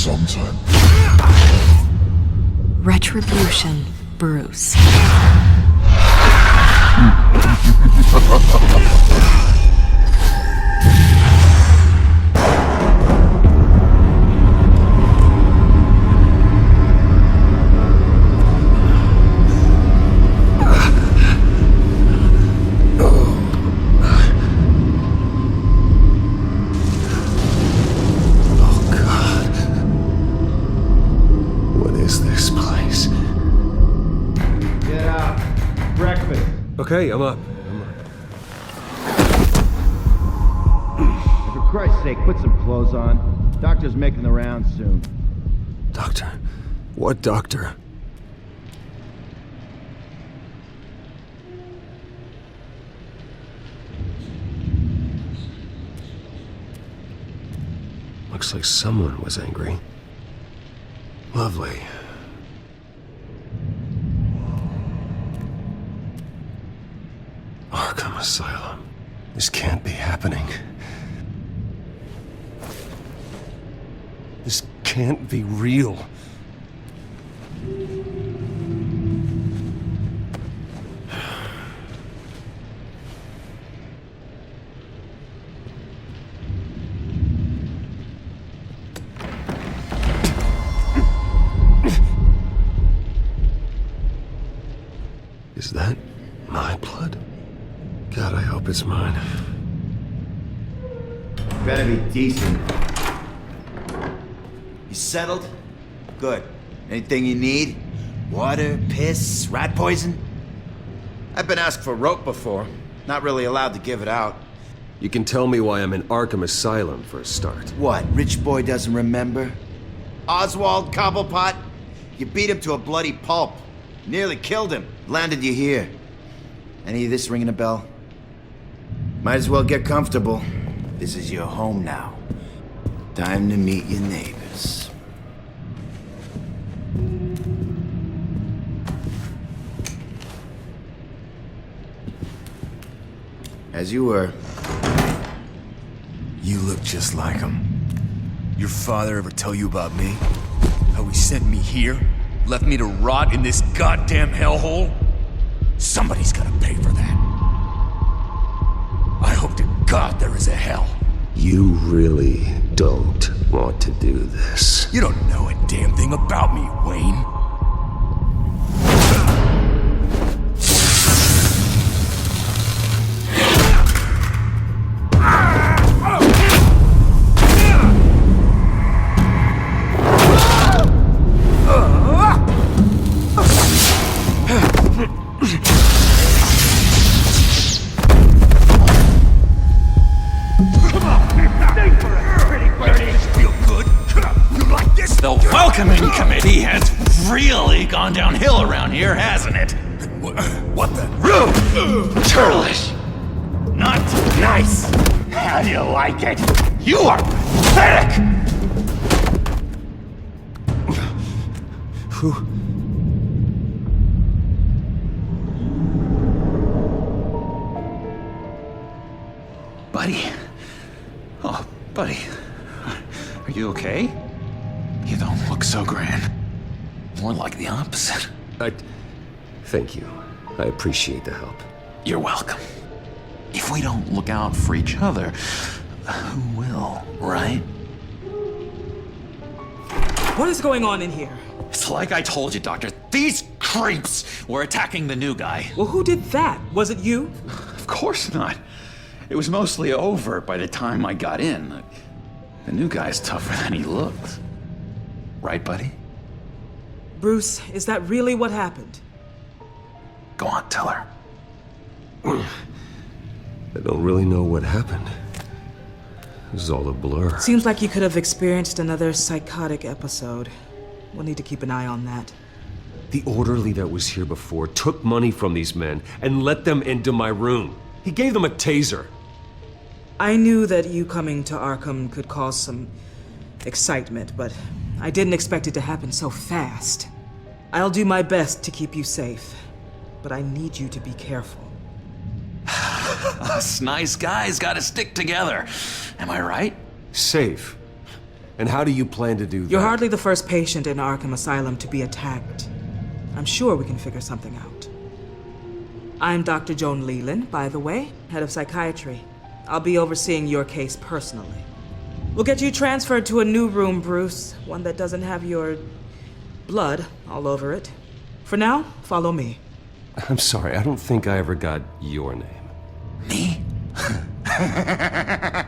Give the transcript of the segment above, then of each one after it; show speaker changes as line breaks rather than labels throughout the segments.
sometime.
Retribution, Bruce.
Okay, I'm up.
For Christ's sake, put some clothes on. Doctor's making the rounds soon.
Doctor? What doctor? Looks like someone was angry. Lovely. Arkham Asylum. This can't be happening. This can't be real. Is that my blood? God, I hope it's mine.
Better be decent. You settled? Good. Anything you need? Water, piss, rat poison? I've been asked for rope before. Not really allowed to give it out.
You can tell me why I'm in Arkham Asylum for a start.
What, rich boy doesn't remember? Oswald Cobblepot? You beat him to a bloody pulp. Nearly killed him. Landed you here. Any of this ringing a bell? Might as well get comfortable. This is your home now. Time to meet your neighbors. As you were.
You look just like him. Your father ever tell you about me? How he sent me here? Left me to rot in this goddamn hellhole? Somebody's gotta pay for that. I hope to God there is a hell.
You really don't want to do this.
You don't know a damn thing about me, Wayne.
The welcoming committee has really gone downhill around here, hasn't it?
What the?
Rude! Churlish! Not nice! How do you like it? You are pathetic!
Who?
Buddy. Oh, buddy. Are you okay? You don't look so grand. More like the opposite.
Thank you. I appreciate the help.
You're welcome. If we don't look out for each other, who will, right?
What is going on in here?
It's like I told you, Doctor. These creeps were attacking the new guy.
Well, who did that? Was it you?
Of course not. It was mostly over by the time I got in. The new guy's tougher than he looked. Right, buddy?
Bruce, is that really what happened?
Go on, tell her.
I don't really know what happened. This is all a blur.
Seems like you could have experienced another psychotic episode. We'll need to keep an eye on that.
The orderly that was here before took money from these men and let them into my room. He gave them a taser.
I knew that you coming to Arkham could cause some excitement, but I didn't expect it to happen so fast. I'll do my best to keep you safe, but I need you to be careful.
Us nice guys gotta stick together. Am I right?
Safe. And how do you plan to do that?
You're hardly the first patient in Arkham Asylum to be attacked. I'm sure we can figure something out. I'm Dr. Joan Leland, by the way, head of psychiatry. I'll be overseeing your case personally. We'll get you transferred to a new room, Bruce. One that doesn't have your blood all over it. For now, follow me.
I'm sorry, I don't think I ever got your name.
Me?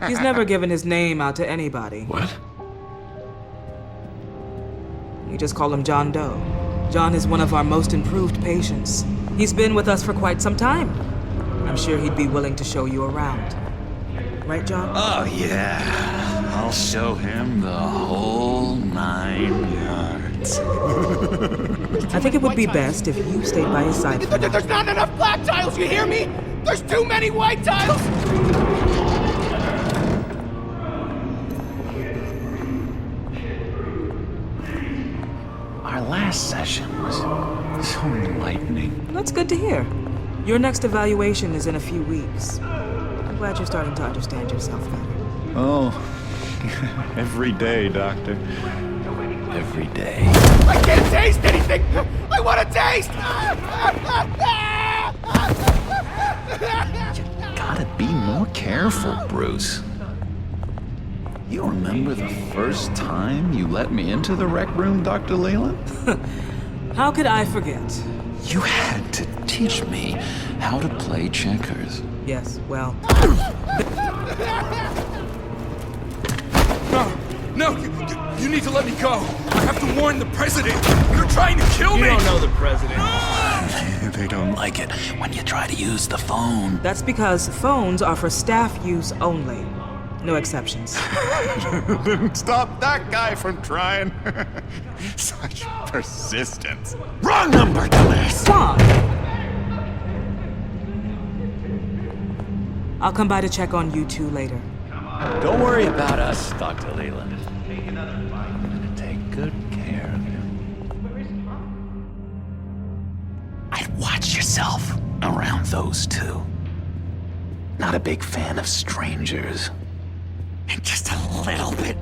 He's never given his name out to anybody.
What?
We just call him John Doe. John is one of our most improved patients. He's been with us for quite some time. I'm sure he'd be willing to show you around. Right, John?
Oh, yeah. I'll show him the whole 9 yards.
I think it would be best if you stayed by his side for now.
There's not enough black tiles, you hear me? There's too many white tiles!
Our last session was so enlightening.
That's good to hear. Your next evaluation is in a few weeks. I'm glad you're starting to understand yourself better.
Oh, every day, Doctor. Every day.
I can't taste anything! I want to taste!
Gotta be more careful, Bruce. You remember the first time you let me into the rec room, Dr. Leland?
How could I forget?
You had to teach me how to play checkers.
Yes, well,
No, you need to let me go. I have to warn the president. You're trying to kill me.
You don't know the president.
They don't like it when you try to use the phone.
that's because phones are for staff use only. No exceptions.
Stop that guy from trying. Such persistence.
Wrong number, dumbass!
John! I'll come by to check on you two later.
Don't worry about us, Dr. Leland. I'm gonna take good care of him. I'd watch yourself around those two. Not a big fan of strangers. And just a little bit,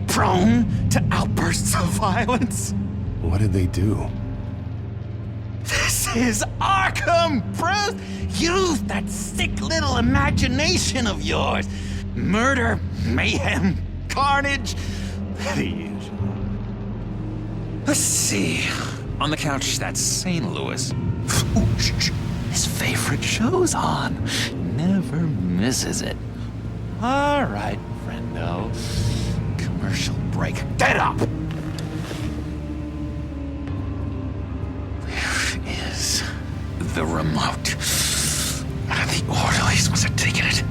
prone to outbursts of violence.
What did they do?
This is Arkham, Bruce! Use that sick little imagination of yours. Murder, mayhem, carnage, the usual. Let's see. On the couch, that's St. Louis. Ooh, shh. His favorite show's on. Never misses it. All right, friendo. Commercial break. Get up! Where is the remote? The orderlies must have taken it.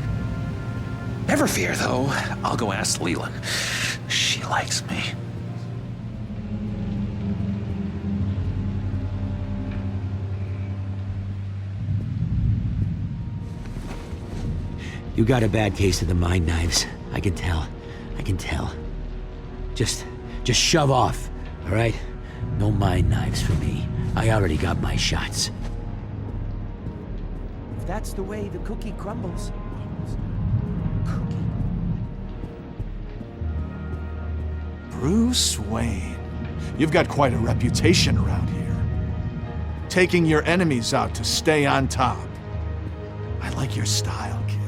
Never fear, though. I'll go ask Leland. She likes me.
You got a bad case of the mind knives. I can tell. I can tell. Just shove off, all right? No mind knives for me. I already got my shots. If that's the way the cookie crumbles.
Bruce Wayne. You've got quite a reputation around here. Taking your enemies out to stay on top. I like your style, kid.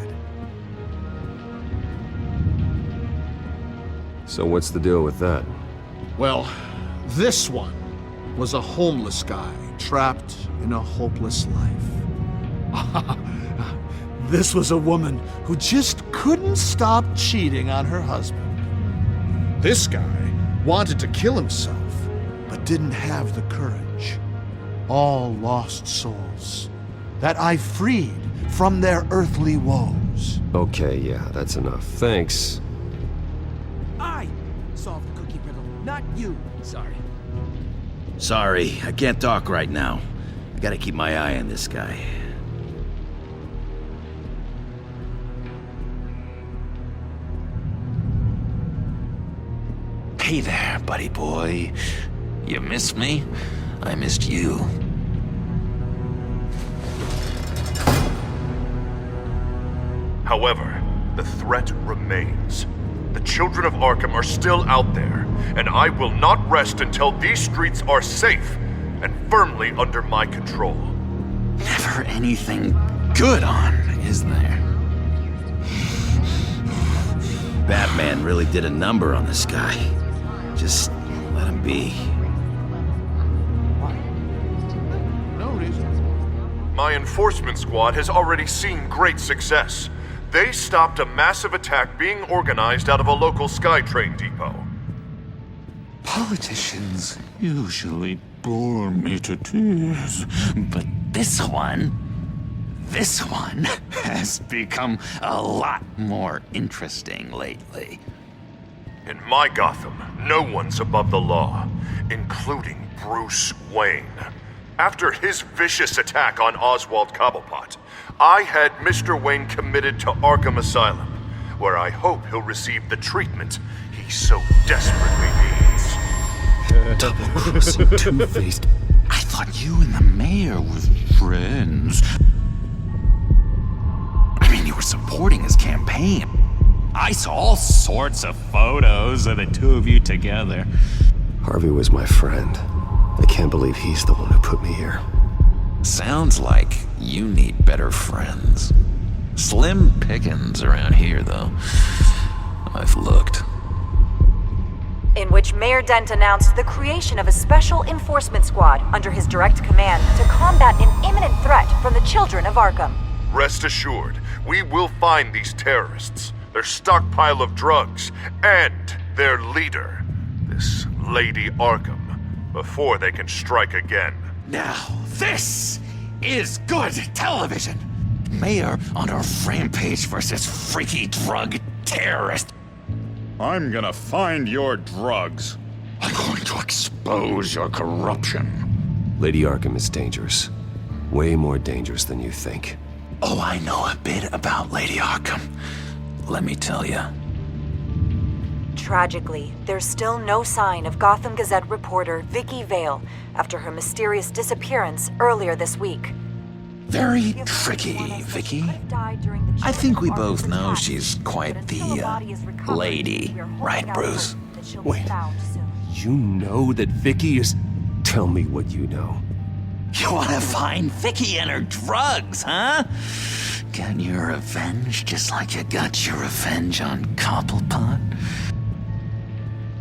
So what's the deal with that?
Well, this one was a homeless guy trapped in a hopeless life. This was a woman who just couldn't stop cheating on her husband. This guy wanted to kill himself, but didn't have the courage. All lost souls that I freed from their earthly woes.
Okay, yeah, that's enough. Thanks.
I solved the cookie riddle, not you. Sorry.
Sorry, I can't talk right now. I gotta keep my eye on this guy.
Hey there, buddy boy. You missed me? I missed you.
However, the threat remains. The children of Arkham are still out there, and I will not rest until these streets are safe and firmly under my control.
Never anything good on, is there?
Batman really did a number on this guy. Just let him be.
No reason.
My enforcement squad has already seen great success. They stopped a massive attack being organized out of a local SkyTrain depot.
Politicians usually bore me to tears, but this one has become a lot more interesting lately.
In my Gotham, no one's above the law, including Bruce Wayne. After his vicious attack on Oswald Cobblepot, I had Mr. Wayne committed to Arkham Asylum, where I hope he'll receive the treatment he so desperately needs.
Double-crossing, two-faced.
I thought you and the mayor were friends. I mean, you were supporting his campaign. I saw all sorts of photos of the two of you together.
Harvey was my friend. I can't believe he's the one who put me here.
Sounds like you need better friends. Slim pickings around here, though. I've looked.
In which Mayor Dent announced the creation of a special enforcement squad under his direct command to combat an imminent threat from the children of Arkham.
Rest assured, we will find these terrorists, their stockpile of drugs, and their leader, this Lady Arkham, before they can strike again.
Now, this is good television. Mayor on a rampage versus freaky drug terrorist. I'm gonna find your drugs. I'm going to expose your corruption.
Lady Arkham is dangerous. Way more dangerous than you think.
Oh, I know a bit about Lady Arkham. Let me tell you.
Tragically, there's still no sign of Gotham Gazette reporter Vicky Vale after her mysterious disappearance earlier this week.
Very tricky, Vicky. I think we both know she's quite the lady, right, Bruce?
Wait, you know that Vicky is... Tell me what you know.
You want to find Vicky and her drugs, huh? Get your revenge just like you got your revenge on Cobblepot?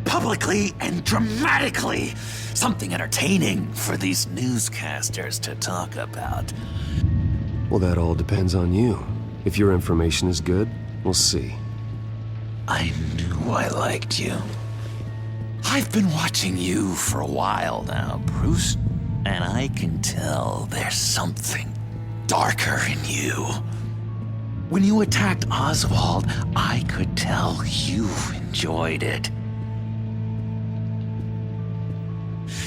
Publicly and dramatically. Something entertaining for these newscasters to talk about.
Well, that all depends on you. If your information is good, we'll see.
I knew I liked you. I've been watching you for a while now, Bruce, and I can tell there's something darker in you. When you attacked Oswald, I could tell you enjoyed it.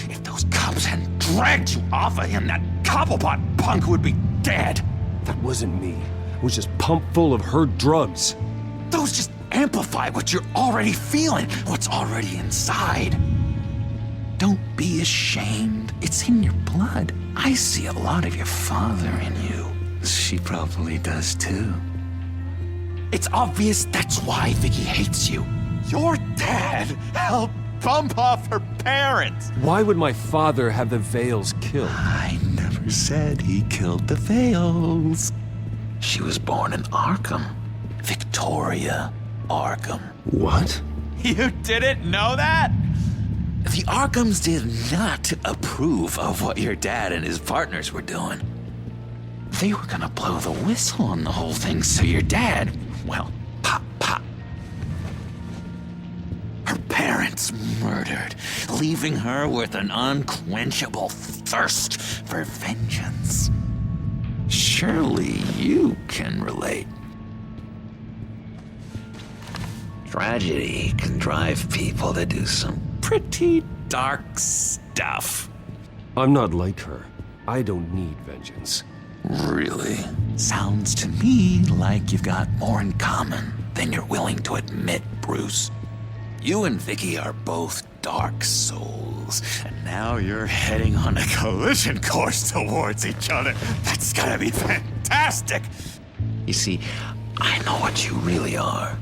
If those cops hadn't dragged you off of him, that Cobblepot punk would be dead.
That wasn't me. It was just pumped full of her drugs.
Those just amplify what you're already feeling, what's already inside. Don't be ashamed. It's in your blood. I see a lot of your father in you. She probably does too. It's obvious that's why Vicky hates you. Your dad helped bump off her parents.
Why would my father have the Vales killed?
I never said he killed the Vales. She was born in Arkham. Victoria Arkham.
What?
You didn't know that? The Arkhams did not approve of what your dad and his partners were doing. They were gonna blow the whistle on the whole thing, so your dad, well, pop. Her parents murdered, leaving her with an unquenchable thirst for vengeance. Surely you can relate. Tragedy can drive people to do some pretty dark stuff.
I'm not like her. I don't need vengeance.
Really? Sounds to me like you've got more in common than you're willing to admit, Bruce. You and Vicky are both dark souls, and now you're heading on a collision course towards each other. That's gonna be fantastic! You see, I know what you really are.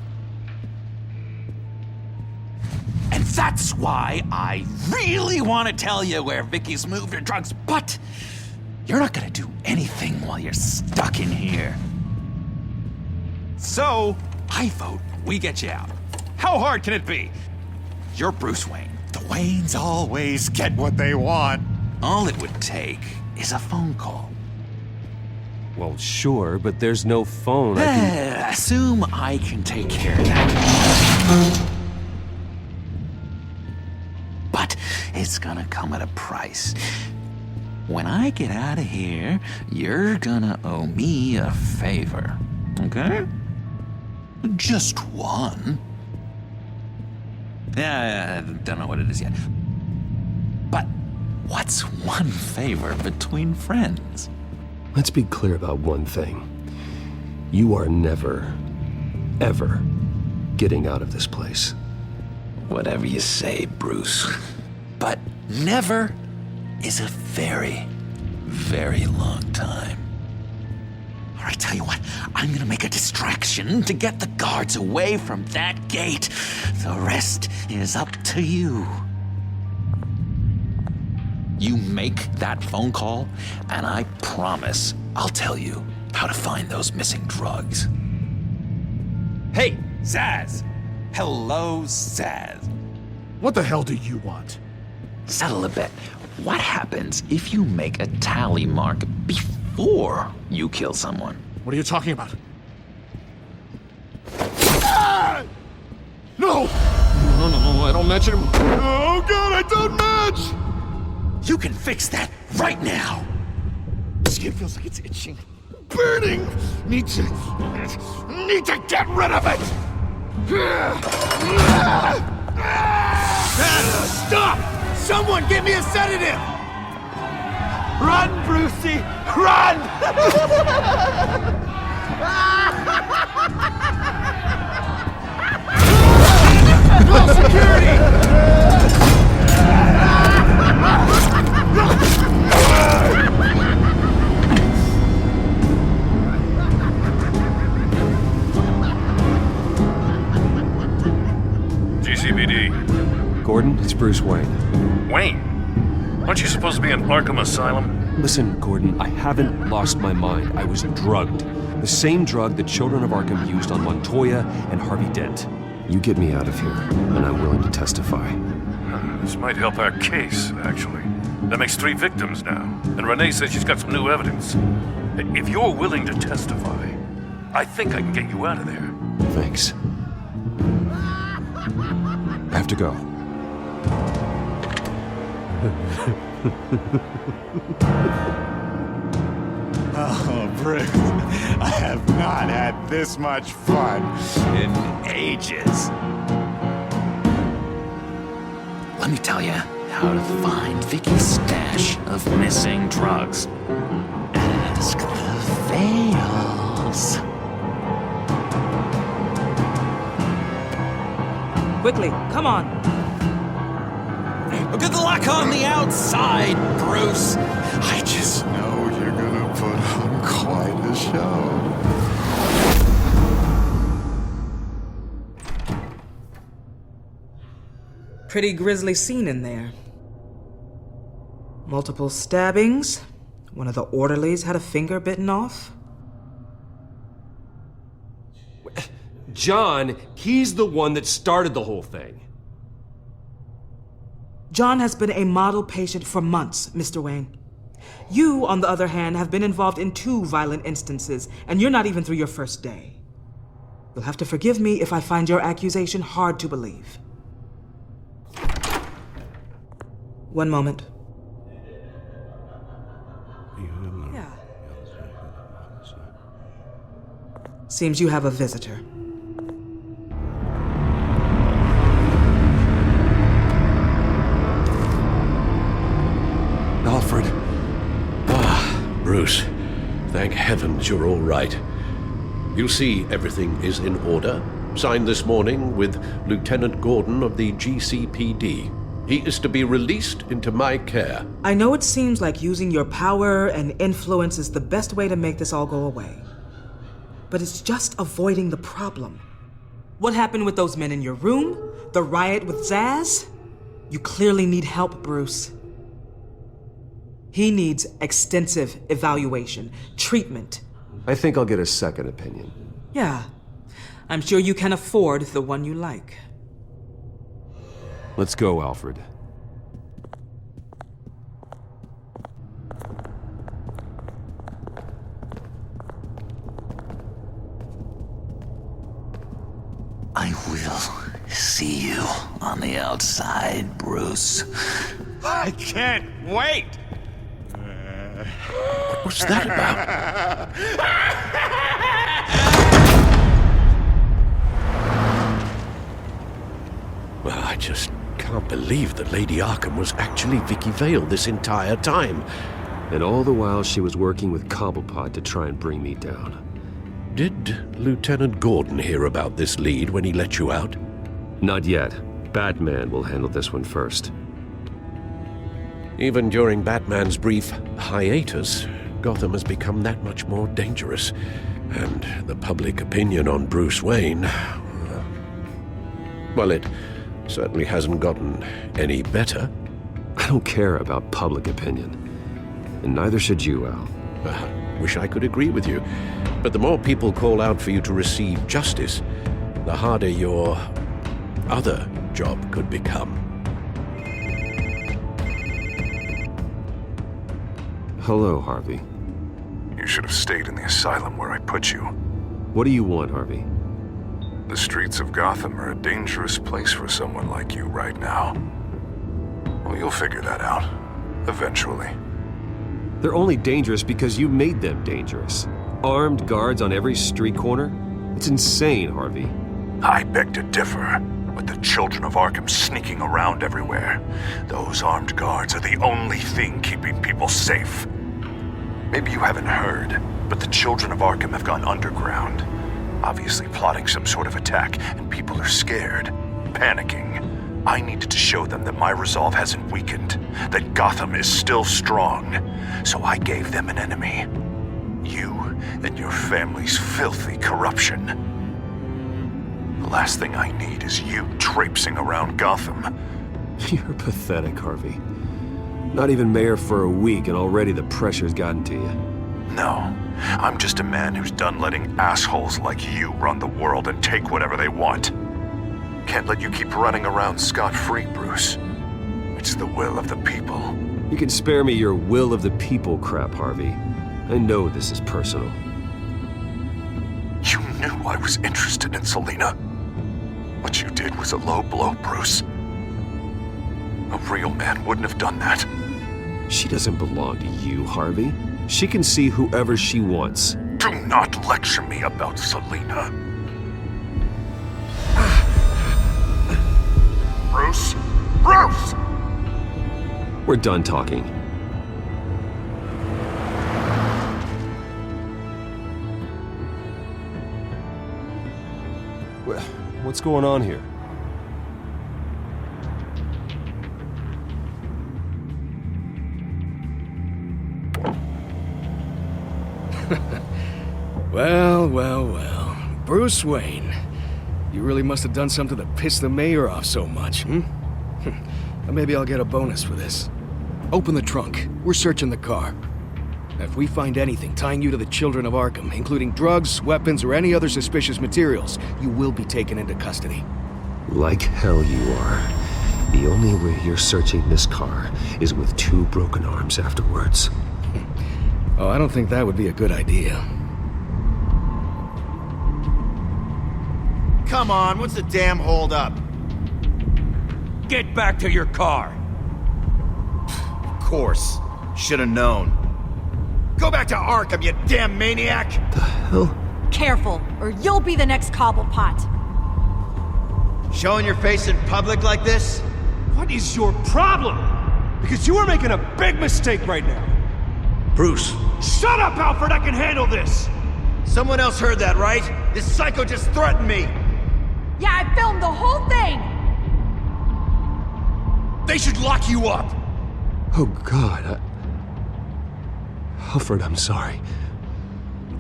That's why I really want to tell you where Vicky's moved her drugs, but you're not gonna do anything while you're stuck in here. So, I vote we get you out. How hard can it be? You're Bruce Wayne.
The Waynes always get what they want.
All it would take is a phone call.
Well, sure, but there's no phone. I can...
Assume I can take care of that. But it's gonna come at a price. When I get out of here, you're gonna owe me a favor, okay? Just one. Yeah, I don't know what it is yet. But what's one favor between friends?
Let's be clear about one thing. You are never, ever getting out of this place.
Whatever you say, Bruce. But never is a very, very long time. All right, tell you what, I'm gonna make a distraction to get the guards away from that gate. The rest is up to you. You make that phone call, and I promise I'll tell you how to find those missing drugs. Hey, Zaz! Hello, Zaz.
What the hell do you want?
Settle a bet. What happens if you make a tally mark before you kill someone?
What are you talking about? Ah! No! No, I don't match him. Oh God, I don't match!
You can fix that right now.
Skin feels like it's itching, burning. Need to get rid of it.
Stop! Someone give me a sedative!
Run, Brucey! Run!
No security!
GCPD.
Gordon, it's Bruce Wayne.
Wayne? Aren't you supposed to be in Arkham Asylum?
Listen, Gordon, I haven't lost my mind. I was drugged. The same drug the children of Arkham used on Montoya and Harvey Dent. You get me out of here, and I'm willing to testify.
This might help our case, actually. That makes 3 victims now, and Renee says she's got some new evidence. If you're willing to testify, I think I can get you out of there.
Thanks. I have to go.
Oh, Bruce, I have not had this much fun in ages.
Let me tell you how to find Vicky's stash of missing drugs. Ask the Veils.
Quickly, come on.
Good luck on the outside, Bruce.
I just know you're gonna put on quite a show.
Pretty grisly scene in there. Multiple stabbings. One of the orderlies had a finger bitten off.
John, he's the one that started the whole thing.
John has been a model patient for months, Mr. Wayne. You, on the other hand, have been involved in 2 violent instances, and you're not even through your first day. You'll have to forgive me if I find your accusation hard to believe. One moment. Yeah. Seems you have a visitor.
Alfred. Ah, Bruce. Thank heavens you're all right. You see, everything is in order. Signed this morning with Lieutenant Gordon of the GCPD. He is to be released into my care.
I know it seems like using your power and influence is the best way to make this all go away. But it's just avoiding the problem. What happened with those men in your room? The riot with Zaz? You clearly need help, Bruce. He needs extensive evaluation, treatment.
I think I'll get a second opinion.
Yeah, I'm sure you can afford the one you like.
Let's go, Alfred.
I will see you on the outside, Bruce. I can't wait!
What's that about? Well, I just can't believe that Lady Arkham was actually Vicky Vale this entire time.
And all the while she was working with Cobblepot to try and bring me down.
Did Lieutenant Gordon hear about this lead when he let you out?
Not yet. Batman will handle this one first.
Even during Batman's brief hiatus, Gotham has become that much more dangerous. And the public opinion on Bruce Wayne... well, it certainly hasn't gotten any better.
I don't care about public opinion. And neither should you, Al.
Wish I could agree with you. But the more people call out for you to receive justice, the harder your other job could become.
Hello, Harvey.
You should have stayed in the asylum where I put you.
What do you want, Harvey?
The streets of Gotham are a dangerous place for someone like you right now. Well, you'll figure that out. Eventually.
They're only dangerous because you made them dangerous. Armed guards on every street corner? It's insane, Harvey.
I beg to differ. With the children of Arkham sneaking around everywhere, those armed guards are the only thing keeping people safe. Maybe you haven't heard, but the children of Arkham have gone underground. Obviously plotting some sort of attack, and people are scared, panicking. I needed to show them that my resolve hasn't weakened, that Gotham is still strong. So I gave them an enemy. You and your family's filthy corruption. The last thing I need is you traipsing around Gotham.
You're pathetic, Harvey. Not even mayor for a week and already the pressure's gotten to you.
No, I'm just a man who's done letting assholes like you run the world and take whatever they want. Can't let you keep running around scot-free, Bruce. It's the will of the people.
You can spare me your will of the people crap, Harvey. I know this is personal.
You knew I was interested in Selina. What you did was a low blow, Bruce. A real man wouldn't have done that.
She doesn't belong to you, Harvey. She can see whoever she wants.
Do not lecture me about Selina. Bruce? Bruce!
We're done talking. What's going on here?
Well. Bruce Wayne. You really must have done something to piss the mayor off so much, Maybe I'll get a bonus for this. Open the trunk. We're searching the car. If we find anything tying you to the children of Arkham, including drugs, weapons, or any other suspicious materials, you will be taken into custody.
Like hell you are. The only way you're searching this car is with 2 broken arms afterwards.
Oh, I don't think that would be a good idea.
Come on, what's the damn holdup?
Get back to your car!
Of course. Should've known. Go back to Arkham, you damn maniac!
The hell?
Careful, or you'll be the next Cobblepot.
Showing your face in public like this?
What is your problem? Because you are making a big mistake right now.
Bruce!
Shut up, Alfred! I can handle this!
Someone else heard that, right? This psycho just threatened me!
Yeah, I filmed the whole thing!
They should lock you up!
Oh, God, Alfred, I'm sorry.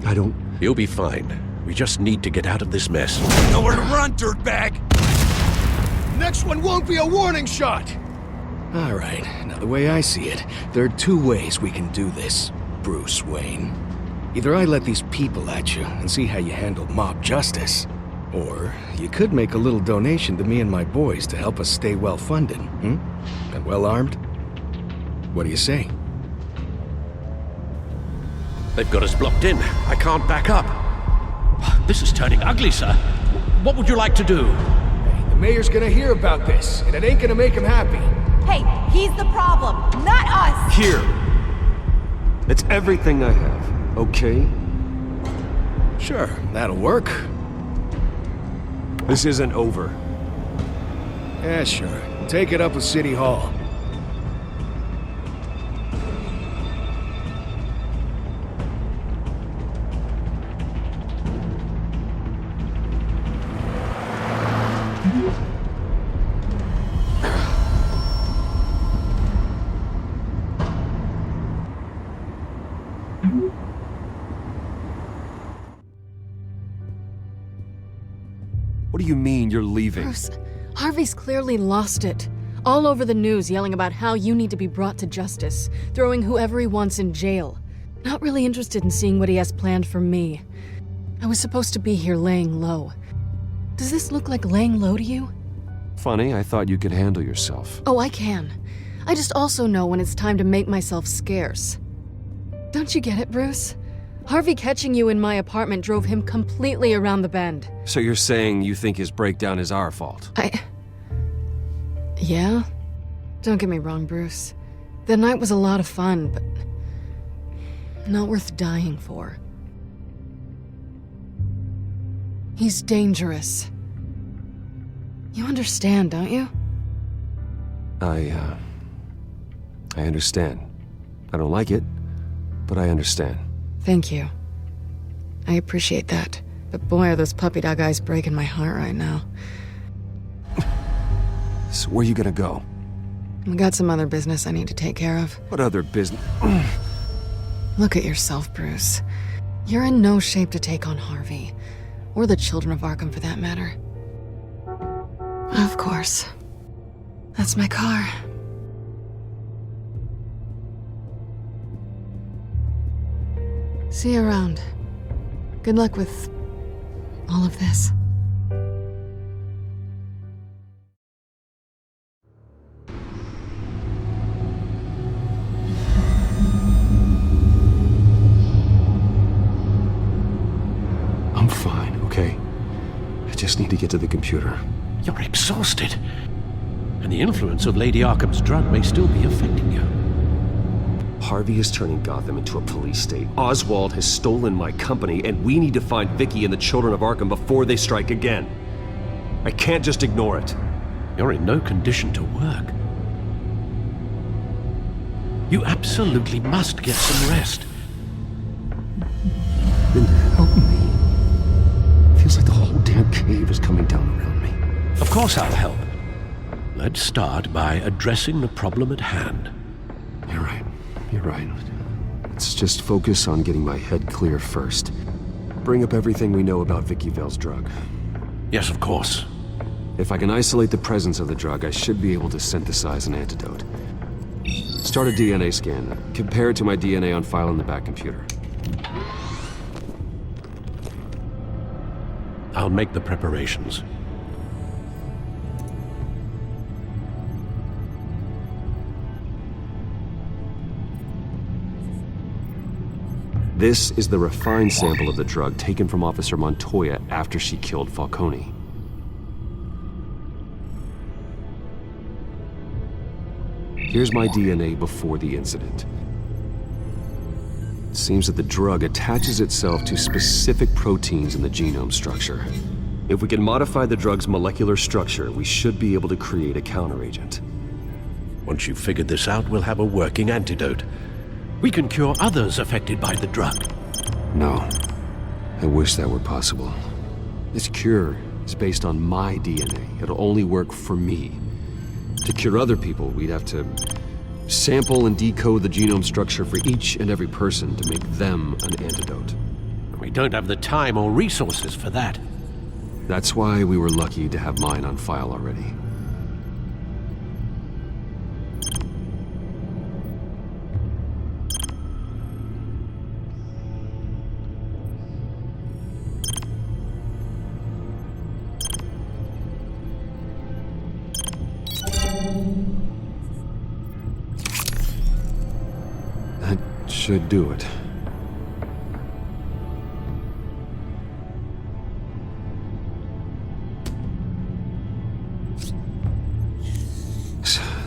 I don't...
You'll be fine. We just need to get out of this mess.
Nowhere to run, dirtbag!
Next one won't be a warning shot!
All right, now the way I see it, there are two ways we can do this, Bruce Wayne. Either I let these people at you and see how you handle mob justice, or you could make a little donation to me and my boys to help us stay well-funded, and well-armed. What do you say?
They've got us blocked in. I can't back up.
This is turning ugly, sir. What would you like to do?
The mayor's gonna hear about this, and it ain't gonna make him happy.
Hey, he's the problem, not us!
Here. It's everything I have, okay?
Sure, that'll work.
This isn't over.
Yeah, sure. Take it up with City Hall.
What do you mean you're leaving?
Bruce, Harvey's clearly lost it. All over the news yelling about how you need to be brought to justice, throwing whoever he wants in jail. Not really interested in seeing what he has planned for me. I was supposed to be here laying low. Does this look like laying low to you?
Funny, I thought you could handle yourself.
Oh, I can. I just also know when it's time to make myself scarce. Don't you get it, Bruce? Harvey catching you in my apartment drove him completely around the bend.
So you're saying you think his breakdown is our fault?
Yeah? Don't get me wrong, Bruce. The night was a lot of fun, but not worth dying for. He's dangerous. You understand, don't you?
I understand. I don't like it, but I understand.
Thank you. I appreciate that. But boy, are those puppy dog eyes breaking my heart right now.
So where are you gonna go?
I got some other business I need to take care of.
What other business?
Look at yourself, Bruce. You're in no shape to take on Harvey. Or the children of Arkham, for that matter. Of course. That's my car. See you around. Good luck with all of this.
I'm fine, okay? I just need to get to the computer.
You're exhausted. And the influence of Lady Arkham's drug may still be affecting you.
Harvey is turning Gotham into a police state. Oswald has stolen my company, and we need to find Vicky and the children of Arkham before they strike again. I can't just ignore it.
You're in no condition to work. You absolutely must get some rest.
Then help me. Feels like the whole damn cave is coming down around me.
Of course I'll help. Let's start by addressing the problem at hand.
You're right. You're right. Let's just focus on getting my head clear first. Bring up everything we know about Vicky Vale's drug.
Yes, of course.
If I can isolate the presence of the drug, I should be able to synthesize an antidote. Start a DNA scan. Compare it to my DNA on file in the back computer.
I'll make the preparations.
This is the refined sample of the drug taken from Officer Montoya after she killed Falcone. Here's my DNA before the incident. It seems that the drug attaches itself to specific proteins in the genome structure. If we can modify the drug's molecular structure, we should be able to create a counteragent.
Once you've figured this out, we'll have a working antidote. We can cure others affected by the drug.
No. I wish that were possible. This cure is based on my DNA. It'll only work for me. To cure other people, we'd have to sample and decode the genome structure for each and every person to make them an antidote.
We don't have the time or resources for that.
That's why we were lucky to have mine on file already. That should do it.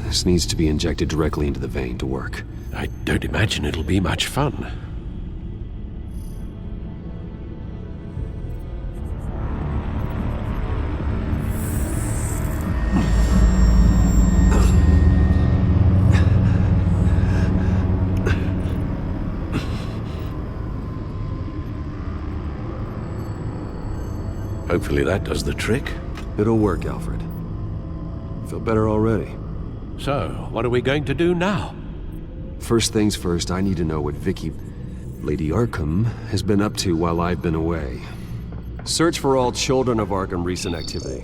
This needs to be injected directly into the vein to work.
I don't imagine it'll be much fun. Hopefully that does the trick.
It'll work, Alfred. Feel better already.
So, what are we going to do now?
First things first, I need to know what Lady Arkham, has been up to while I've been away. Search for all children of Arkham recent activity.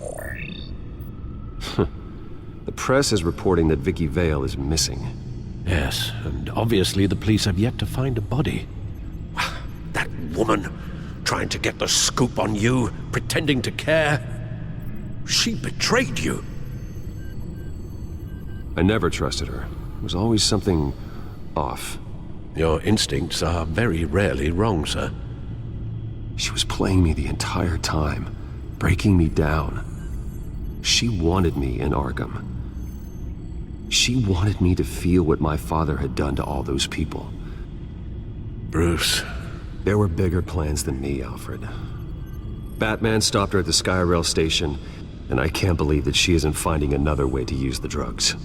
The press is reporting that Vicky Vale is missing.
Yes, and obviously the police have yet to find a body. That woman, trying to get the scoop on you, pretending to care. She betrayed you.
I never trusted her. There was always something off.
Your instincts are very rarely wrong, sir.
She was playing me the entire time, breaking me down. She wanted me in Arkham. She wanted me to feel what my father had done to all those people.
Bruce.
There were bigger plans than me, Alfred. Batman stopped her at the Skyrail station, and I can't believe that she isn't finding another way to use the drugs.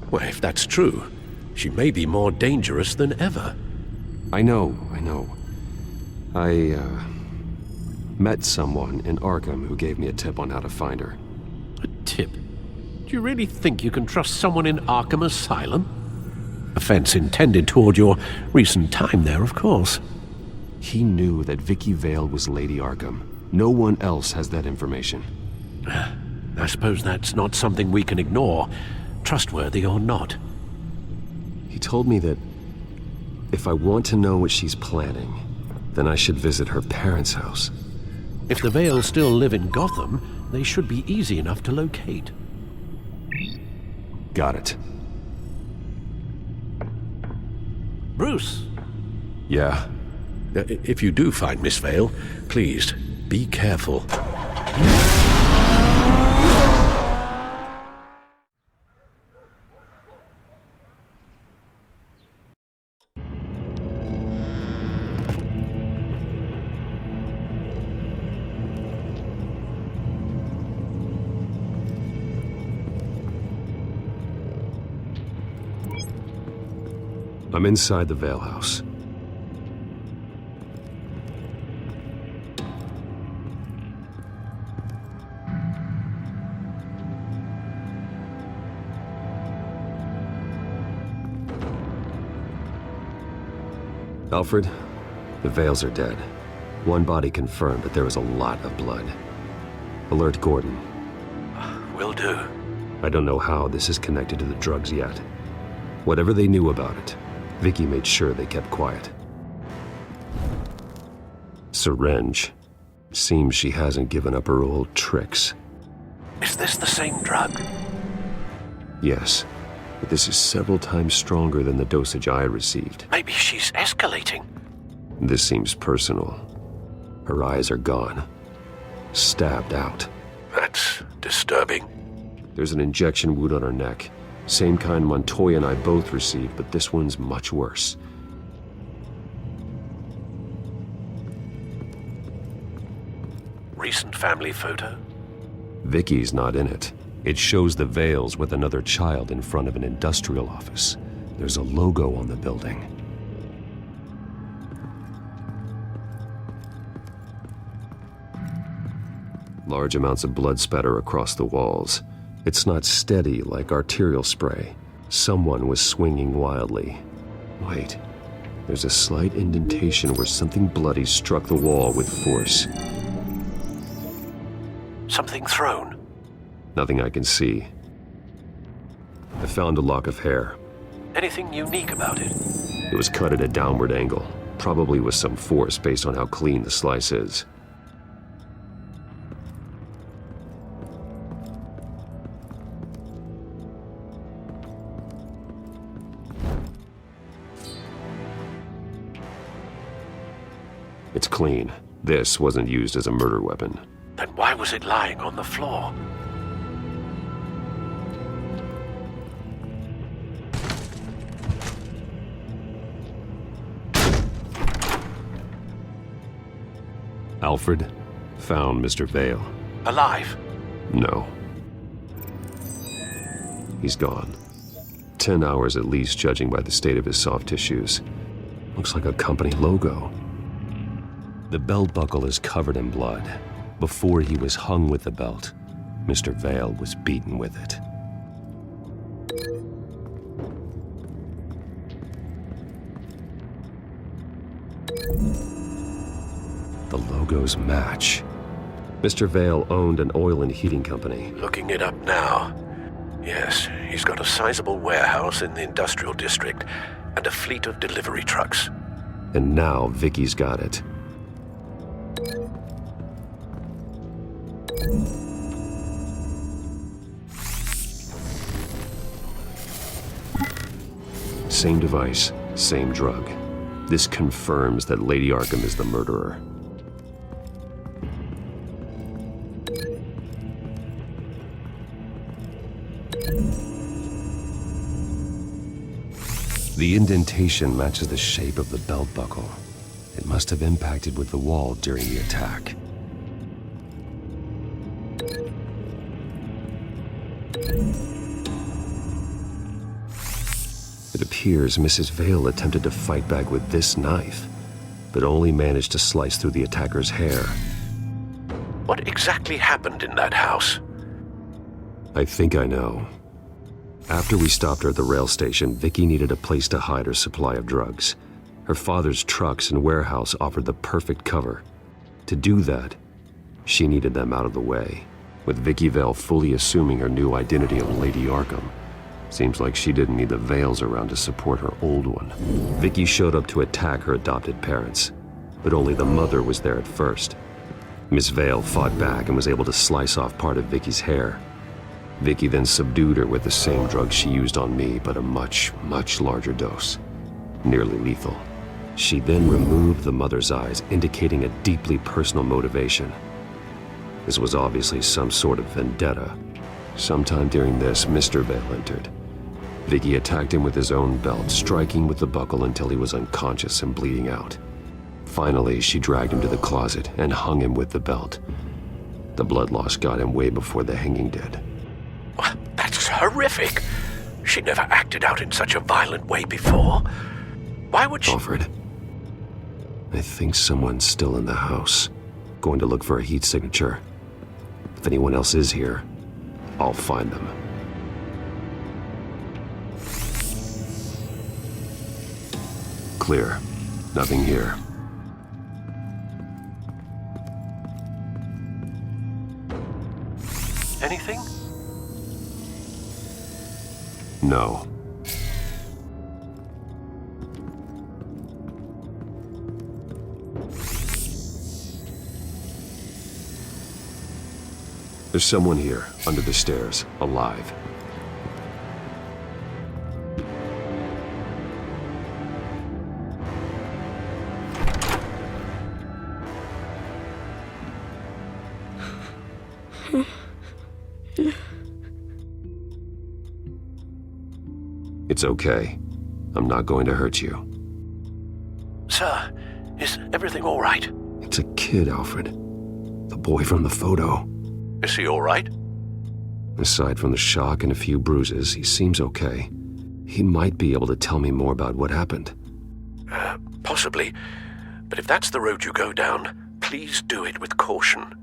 Well, if that's true, she may be more dangerous than ever.
I know. I met someone in Arkham who gave me a tip on how to find her.
A tip? Do you really think you can trust someone in Arkham Asylum? Offense intended toward your recent time there, of course.
He knew that Vicky Vale was Lady Arkham. No one else has that information.
I suppose that's not something we can ignore, trustworthy or not.
He told me that if I want to know what she's planning, then I should visit her parents' house.
If the Vales still live in Gotham, they should be easy enough to locate.
Got it.
Bruce!
Yeah?
If you do find Miss Vale, please, be careful.
I'm inside the Vale house. Alfred, the Vales are dead. One body confirmed, but there was a lot of blood. Alert Gordon.
Will do.
I don't know how this is connected to the drugs yet. Whatever they knew about it, Vicky made sure they kept quiet. Syringe. Seems she hasn't given up her old tricks.
Is this the same drug?
Yes, but this is several times stronger than the dosage I received.
Maybe she's escalating.
This seems personal. Her eyes are gone. Stabbed out.
That's disturbing.
There's an injection wound on her neck. Same kind Montoya and I both received, but this one's much worse.
Recent family photo?
Vicky's not in it. It shows the Vales with another child in front of an industrial office. There's a logo on the building. Large amounts of blood spatter across the walls. It's not steady like arterial spray. Someone was swinging wildly. Wait, There's a slight indentation where something bloody struck the wall with force.
Something thrown?
Nothing I can see. I found a lock of hair.
Anything unique about it?
It was cut at a downward angle, probably with some force based on how clean the slice is. It's clean. This wasn't used as a murder weapon.
Then why was it lying on the floor?
Alfred found Mr. Vale.
Alive?
No. He's gone. 10 hours at least, judging by the state of his soft tissues. Looks like a company logo. The belt buckle is covered in blood. Before he was hung with the belt, Mr. Vale was beaten with it. The logos match. Mr. Vale owned an oil and heating company.
Looking it up now. Yes, he's got a sizable warehouse in the industrial district and a fleet of delivery trucks.
And now Vicky's got it. Same device, same drug. This confirms that Lady Arkham is the murderer. The indentation matches the shape of the belt buckle. It must have impacted with the wall during the attack. It appears Mrs. Vale attempted to fight back with this knife, but only managed to slice through the attacker's hair.
What exactly happened in that house?
I think I know. After we stopped her at the rail station, Vicky needed a place to hide her supply of drugs. Her father's trucks and warehouse offered the perfect cover. To do that, she needed them out of the way, with Vicky Vale fully assuming her new identity of Lady Arkham. Seems like she didn't need the Vales around to support her old one. Vicky showed up to attack her adopted parents, but only the mother was there at first. Miss Vale fought back and was able to slice off part of Vicky's hair. Vicky then subdued her with the same drug she used on me, but a much, much larger dose. Nearly lethal. She then removed the mother's eyes, indicating a deeply personal motivation. This was obviously some sort of vendetta. Sometime during this, Mr. Vale entered. Vicky attacked him with his own belt, striking with the buckle until he was unconscious and bleeding out. Finally, she dragged him to the closet and hung him with the belt. The blood loss got him way before the hanging did.
That's horrific. She never acted out in such a violent way before. Why would she...
Alfred, I think someone's still in the house. Going to look for a heat signature. If anyone else is here, I'll find them. Clear. Nothing here.
Anything?
No. There's someone here, under the stairs, alive. It's okay. I'm not going to hurt you.
Sir, is everything all right?
It's a kid, Alfred. The boy from the photo.
Is he all right?
Aside from the shock and a few bruises, he seems okay. He might be able to tell me more about what happened.
Possibly. But if that's the road you go down, please do it with caution.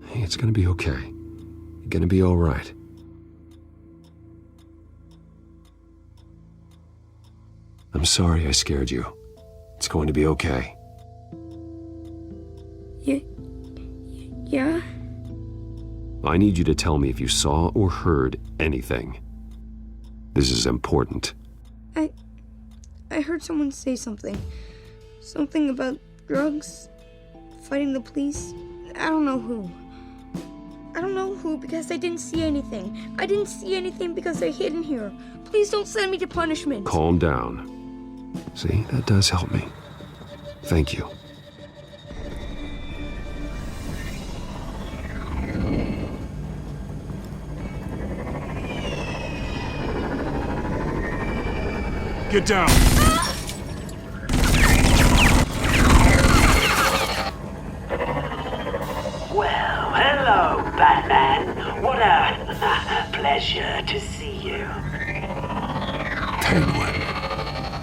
Hey, it's gonna be okay. You're gonna be all right. I'm sorry I scared you. It's going to be okay.
Yeah?
I need you to tell me if you saw or heard anything. This is important.
I heard someone say something. Something about drugs, fighting the police. I don't know who. I don't know who because I didn't see anything. I didn't see anything because they're hidden here. Please don't send me to punishment.
Calm down. See, that does help me. Thank you.
Get down!
Well, hello, Batman. What a pleasure to see you.
Penguin.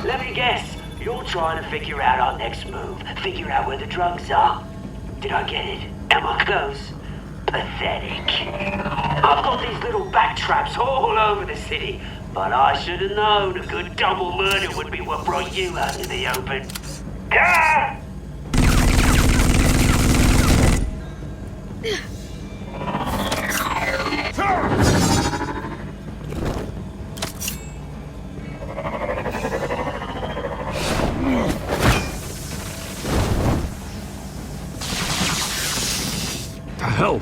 Let me guess, you're trying to figure out our next move. Figure out where the drugs are. Did I get it? Am I close? Pathetic. I've got these little bat traps all over the city, but I should have known a good double murder would be what brought you out in the open. Ah!
The hell?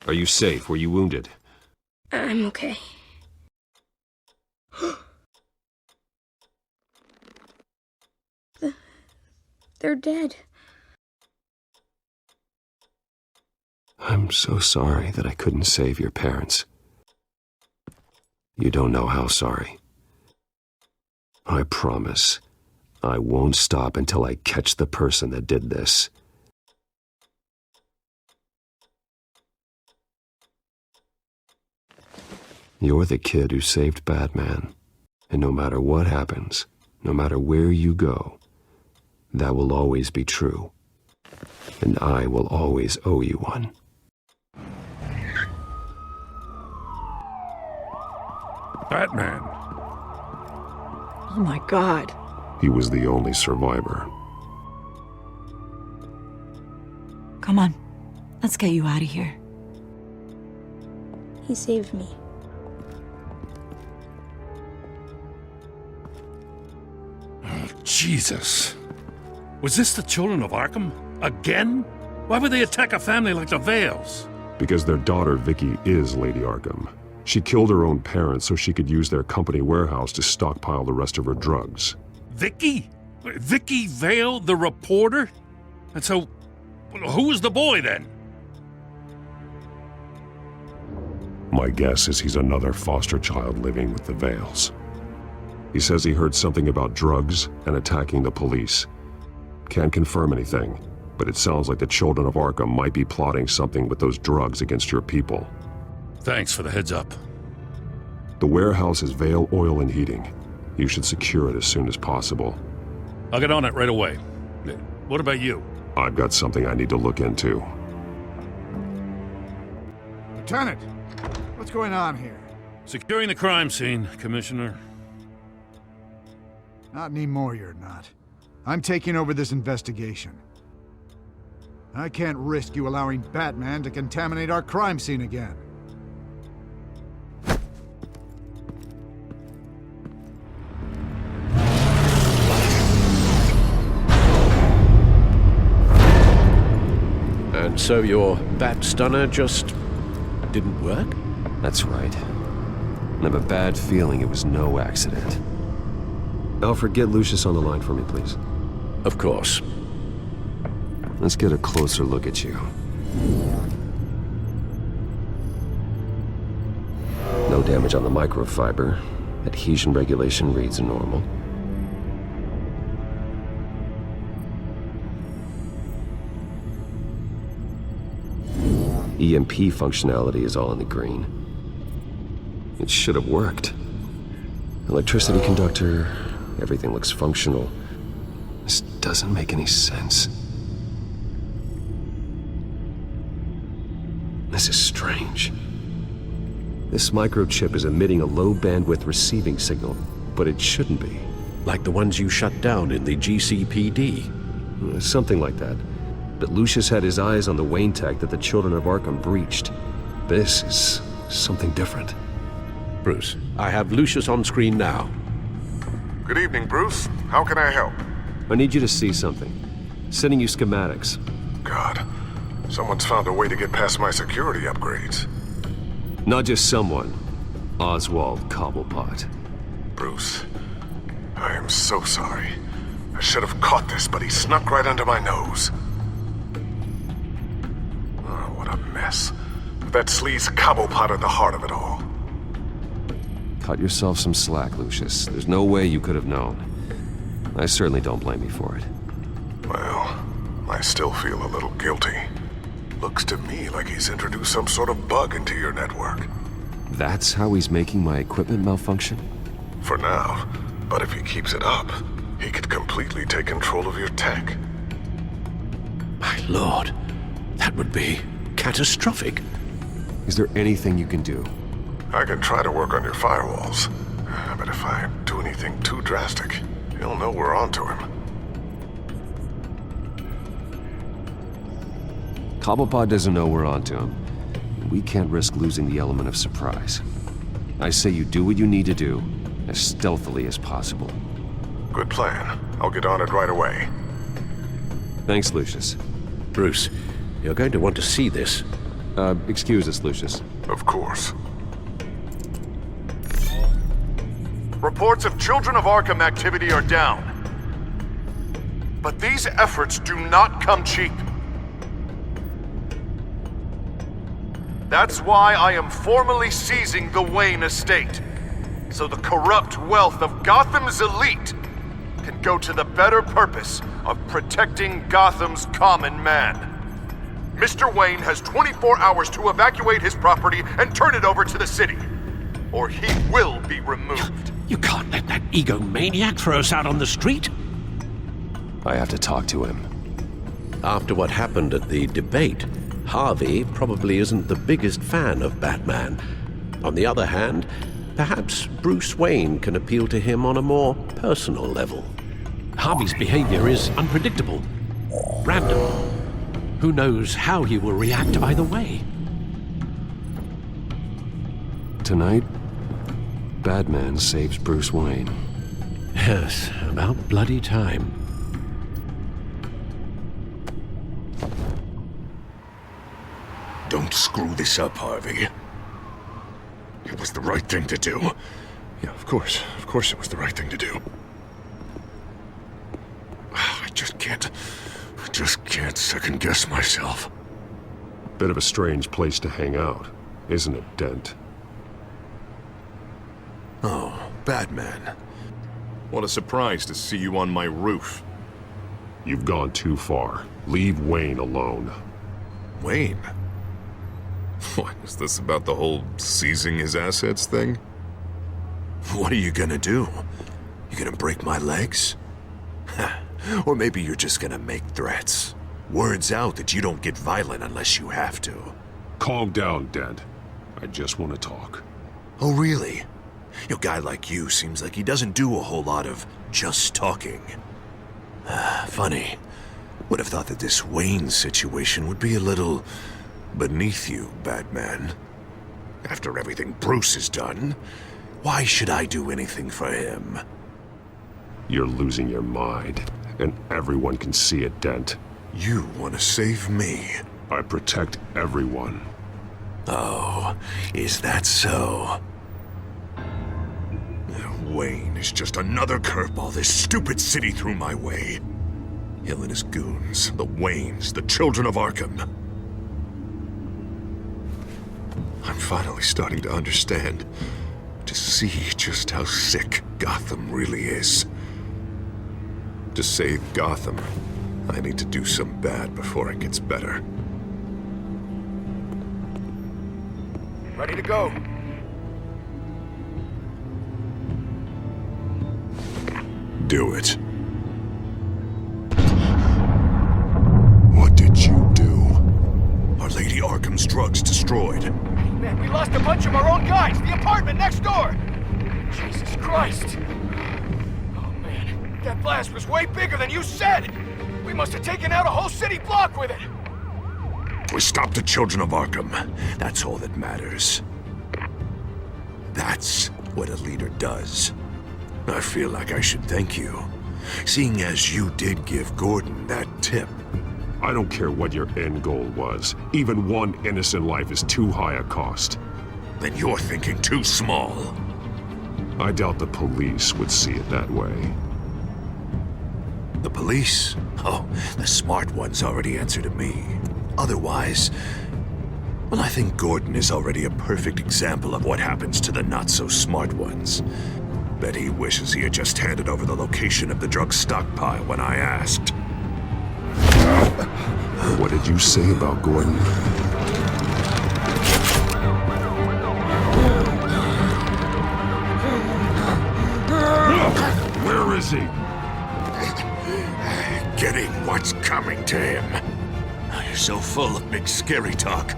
Are you safe? Were you wounded?
I'm okay. They're dead.
I'm so sorry that I couldn't save your parents. You don't know how sorry. I promise, I won't stop until I catch the person that did this. You're the kid who saved Batman, and no matter what happens, no matter where you go, that will always be true, and I will always owe you one.
Batman.
Oh my God.
He was the only survivor.
Come on, let's get you out of here.
He saved me.
Jesus. Was this the children of Arkham? Again? Why would they attack a family like the Vales?
Because their daughter, Vicky, is Lady Arkham. She killed her own parents so she could use their company warehouse to stockpile the rest of her drugs.
Vicky? Vicky Vale, the reporter? And so, who was the boy then?
My guess is he's another foster child living with the Vales. He says he heard something about drugs and attacking the police. Can't confirm anything, but it sounds like the children of Arkham might be plotting something with those drugs against your people.
Thanks for the heads up.
The warehouse is Vale Oil and Heating. You should secure it as soon as possible.
I'll get on it right away. What about you?
I've got something I need to look into.
Lieutenant, what's going on here?
Securing the crime scene, Commissioner.
Not anymore, you're not. I'm taking over this investigation. I can't risk you allowing Batman to contaminate our crime scene again.
And so your bat stunner just didn't work?
That's right. I have a bad feeling it was no accident. Alfred, get Lucius on the line for me, please.
Of course.
Let's get a closer look at you. No damage on the microfiber. Adhesion regulation reads normal. EMP functionality is all in the green. It should have worked. Electricity conductor, everything looks functional. This doesn't make any sense. This is strange. This microchip is emitting a low-bandwidth receiving signal, but it shouldn't be.
Like the ones you shut down in the GCPD?
Something like that. But Lucius had his eyes on the Wayne tech that the children of Arkham breached. This is something different.
Bruce, I have Lucius on screen now.
Good evening, Bruce. How can I help?
I need you to see something. Sending you schematics.
God, someone's found a way to get past my security upgrades.
Not just someone. Oswald Cobblepot.
Bruce, I am so sorry. I should have caught this, but he snuck right under my nose. Oh, what a mess. That sleaze Cobblepot at the heart of it all.
Cut yourself some slack, Lucius. There's no way you could have known. I certainly don't blame you for it.
Well, I still feel a little guilty. Looks to me like he's introduced some sort of bug into your network.
That's how he's making my equipment malfunction?
For now. But if he keeps it up, he could completely take control of your tech.
My lord, that would be catastrophic.
Is there anything you can do?
I can try to work on your firewalls. But if I do anything too drastic, he'll know we're onto him.
Cobblepot doesn't know we're onto him. We can't risk losing the element of surprise. I say you do what you need to do, as stealthily as possible.
Good plan. I'll get on it right away.
Thanks, Lucius.
Bruce, you're going to want to see this.
Excuse us, Lucius.
Of course. Reports of Children of Arkham activity are down. But these efforts do not come cheap. That's why I am formally seizing the Wayne estate, so the corrupt wealth of Gotham's elite can go to the better purpose of protecting Gotham's common man. Mr. Wayne has 24 hours to evacuate his property and turn it over to the city, or he will be removed.
You can't let that egomaniac throw us out on the street.
I have to talk to him.
After what happened at the debate, Harvey probably isn't the biggest fan of Batman. On the other hand, perhaps Bruce Wayne can appeal to him on a more personal level. Harvey's behavior is unpredictable, random. Who knows how he will react either way?
Tonight, Batman saves Bruce Wayne.
Yes, about bloody time.
Don't screw this up, Harvey. It was the right thing to do.
Yeah, of course it was the right thing to do. I just can't second-guess myself.
Bit of a strange place to hang out, isn't it, Dent?
Oh, Batman. What a surprise to see you on my roof.
You've gone too far. Leave Wayne alone.
Wayne? What, is this about the whole seizing his assets thing?
What are you gonna do? You gonna break my legs? Or maybe you're just gonna make threats. Words out that you don't get violent unless you have to.
Calm down, Dent. I just want to talk.
Oh, really? A guy like you seems like he doesn't do a whole lot of just talking. Funny. Would have thought that this Wayne situation would be a little beneath you, Batman. After everything Bruce has done, why should I do anything for him?
You're losing your mind, and everyone can see it, Dent.
You want to save me?
I protect everyone.
Oh, is that so? Wayne is just another curveball this stupid city threw my way. Hill and his goons, the Waynes, the Children of Arkham. I'm finally starting to understand, to see just how sick Gotham really is. To save Gotham, I need to do some bad before it gets better.
Ready to go.
Do it. What did you do? Are Lady Arkham's drugs destroyed?
Man, we lost a bunch of our own guys. The apartment next door. Jesus Christ. Oh, man. That blast was way bigger than you said. We must have taken out a whole city block with it.
We stopped the children of Arkham. That's all that matters. That's what a leader does. I feel like I should thank you, seeing as you did give Gordon that tip.
I don't care what your end goal was. Even one innocent life is too high a cost.
Then you're thinking too small.
I doubt the police would see it that way.
The police? Oh, the smart ones already answer to me. Otherwise, well, I think Gordon is already a perfect example of what happens to the not-so-smart ones. Bet he wishes he had just handed over the location of the drug stockpile when I asked.
What did you say about Gordon? Where is he?
Getting what's coming to him. You're so full of big scary talk.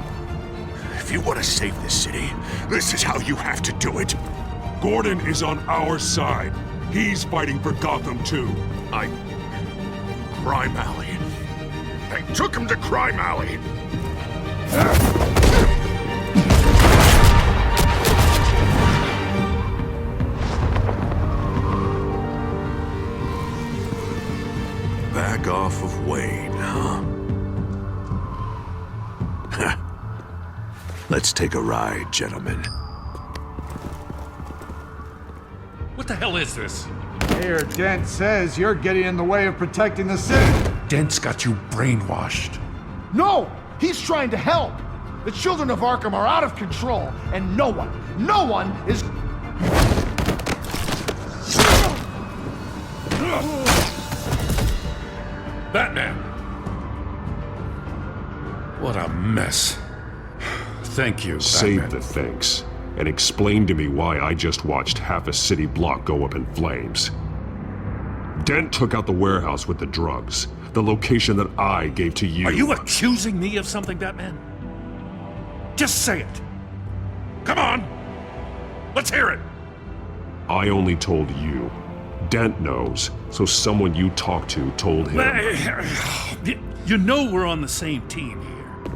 If you want to save this city, this is how you have to do it.
Gordon is on our side. He's fighting for Gotham too.
Crime Alley. They took him to Crime Alley. Back off of Wayne, huh? Let's take a ride, gentlemen.
What the hell is this?
Mayor Dent says you're getting in the way of protecting the city.
Dent's got you brainwashed.
No! He's trying to help! The children of Arkham are out of control, and no one is...
Batman! What a mess. Thank you, Batman.
Save the thanks, and explain to me why I just watched half a city block go up in flames. Dent took out the warehouse with the drugs, the location that I gave to you.
Are you accusing me of something, Batman? Just say it. Come on! Let's hear it!
I only told you. Dent knows, so someone you talked to told him.
You know we're on the same team here.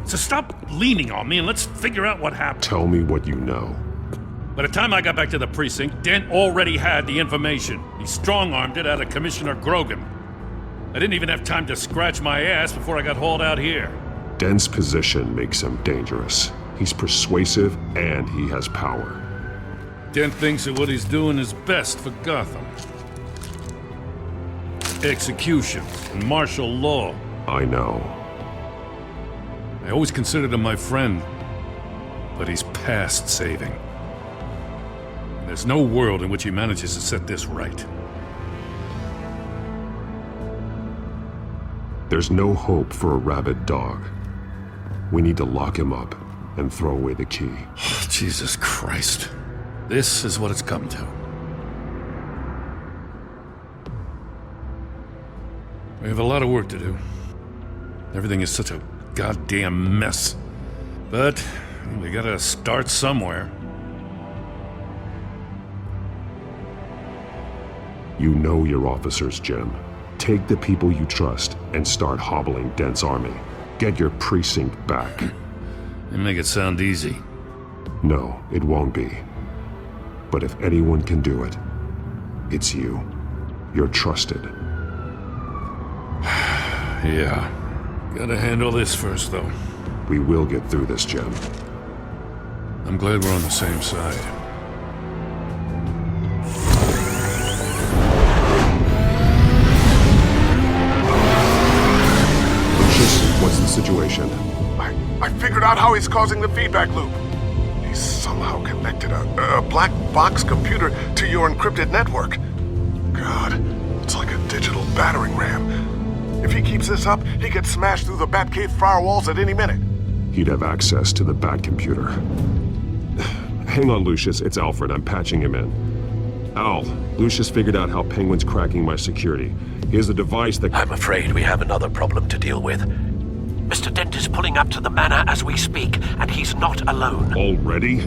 So stop leaning on me and let's figure out what happened.
Tell me what you know.
By the time I got back to the precinct, Dent already had the information. He strong-armed it out of Commissioner Grogan. I didn't even have time to scratch my ass before I got hauled out here.
Dent's position makes him dangerous. He's persuasive and he has power.
Dent thinks that what he's doing is best for Gotham. Execution and martial law.
I know.
I always considered him my friend, but he's past saving. There's no world in which he manages to set this right.
There's no hope for a rabid dog. We need to lock him up and throw away the key.
Oh, Jesus Christ. This is what it's come to. We have a lot of work to do. Everything is such a goddamn mess. But we gotta start somewhere.
You know your officers, Jim. Take the people you trust and start hobbling Dent's army. Get your precinct back.
You make it sound easy.
No, it won't be. But if anyone can do it, it's you. You're trusted.
Yeah. Gotta handle this first, though.
We will get through this, Jim.
I'm glad we're on the same side.
Lucius, what's the situation?
I figured out how he's causing the feedback loop. He's somehow connected a black box computer to your encrypted network. God, it's like a digital battering ram. If he keeps this up, he could smash through the Batcave firewalls at any minute.
He'd have access to the Bat computer. Hang on, Lucius. It's Alfred. I'm patching him in. Al, Lucius figured out how Penguin's cracking my security. He has a device that...
I'm afraid we have another problem to deal with. Mr. Dent is pulling up to the manor as we speak, and he's not alone.
Already?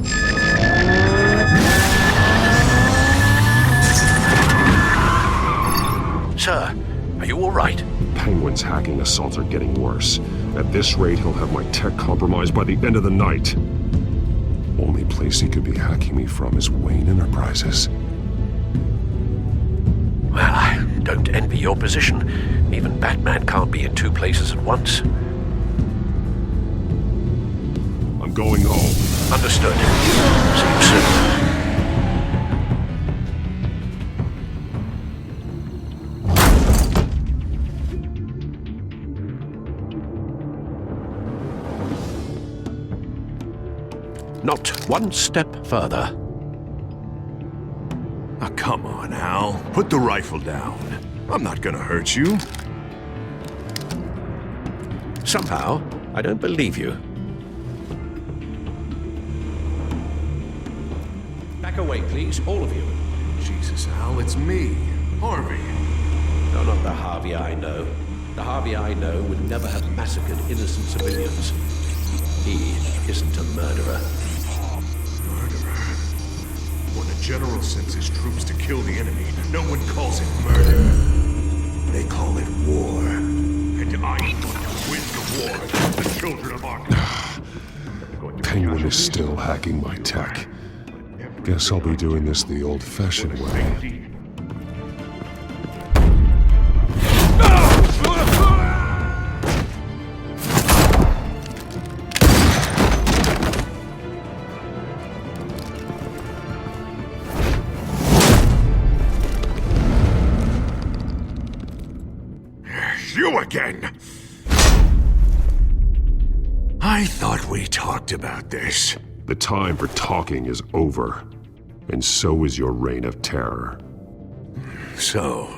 Sir, are you all right?
Penguin's hacking assaults are getting worse. At this rate, he'll have my tech compromised by the end of the night. Only place he could be hacking me from is Wayne Enterprises.
Well, I don't envy your position. Even Batman can't be in two places at once.
I'm going home.
Understood. See you soon. Not one step further.
Oh, come on, Al. Put the rifle down. I'm not gonna hurt you.
Somehow, I don't believe you. Back away, please, all of you.
Jesus, Al, it's me, Harvey.
No, not the Harvey I know. The Harvey I know would never have massacred innocent civilians. He isn't a murderer.
When a general sends his troops to kill the enemy, no one calls it murder. They call it war. And I'm going to win the war against the children of Arkham.
Penguin is still hacking my tech. Guess I'll be doing this the old-fashioned way.
You again! I thought we talked about this.
The time for talking is over, and so is your reign of terror.
So,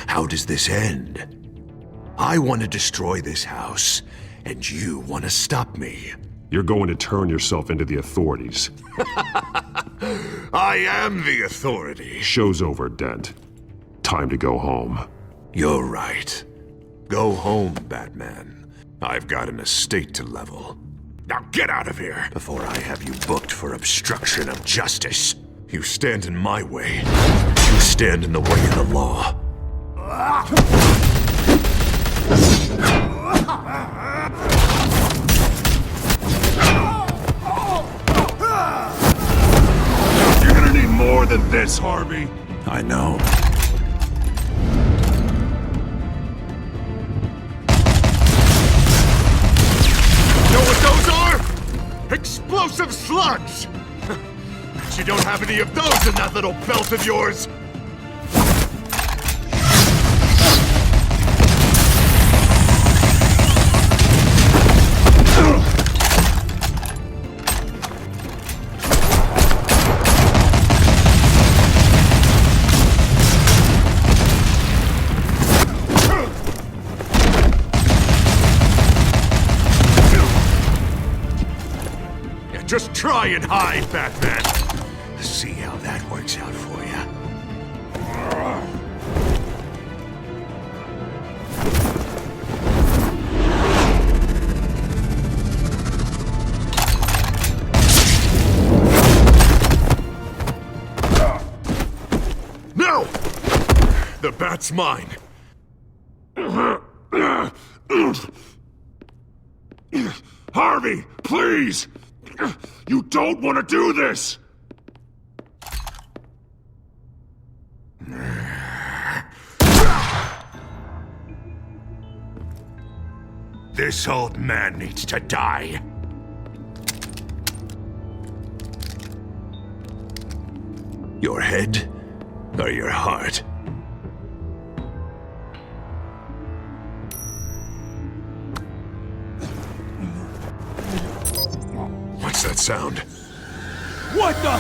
how does this end? I want to destroy this house, and you want to stop me.
You're going to turn yourself into the authorities.
I am the authority.
Show's over, Dent. Time to go home.
You're right. Go home, Batman. I've got an estate to level. Now get out of here before I have you booked for obstruction of justice. You stand in my way. You stand in the way of the law.
You're gonna need more than this, Harvey.
I know. Know what those are? Explosive slugs! Bet you don't have any of those in that little belt of yours! Just try and hide, Batman. See how that works out for you. No! The bat's mine.
Harvey, please! You don't want to do this!
This old man needs to die. Your head or your heart? What's that sound?
What the?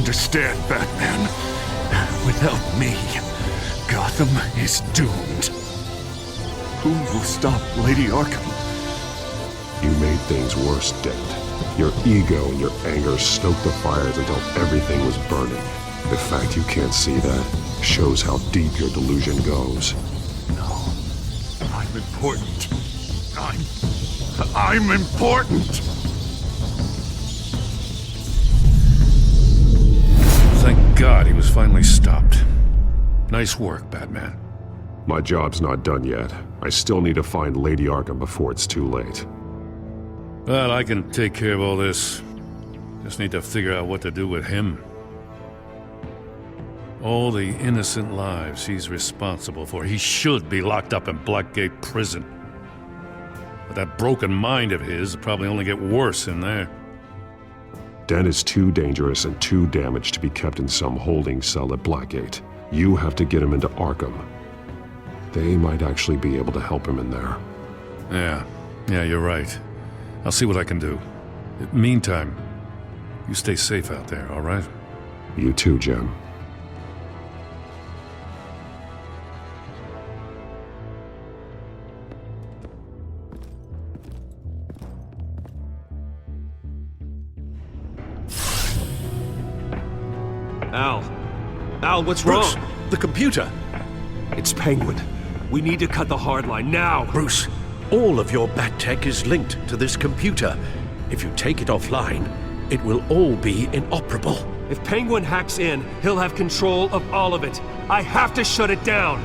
understand, Batman. Without me, Gotham is doomed. Who will stop Lady Arkham?
You made things worse, Dent. Your ego and your anger stoked the fires until everything was burning. The fact you can't see that shows how deep your delusion goes.
No. I'm important. I'm important!
Thank God he was finally stopped. Nice work, Batman.
My job's not done yet. I still need to find Lady Arkham before it's too late.
Well, I can take care of all this. Just need to figure out what to do with him. All the innocent lives he's responsible for. He should be locked up in Blackgate Prison. But that broken mind of his will probably only get worse in there.
Dent is too dangerous and too damaged to be kept in some holding cell at Blackgate. You have to get him into Arkham. They might actually be able to help him in there.
Yeah, you're right. I'll see what I can do. Meantime, you stay safe out there, all right?
You too, Jim.
Al, what's
Bruce,
wrong?
the computer. It's Penguin. We need to cut the hard line now.
Bruce, all of your bat tech is linked to this computer. If you take it offline, it will all be inoperable.
If Penguin hacks in, he'll have control of all of it. I have to shut it down.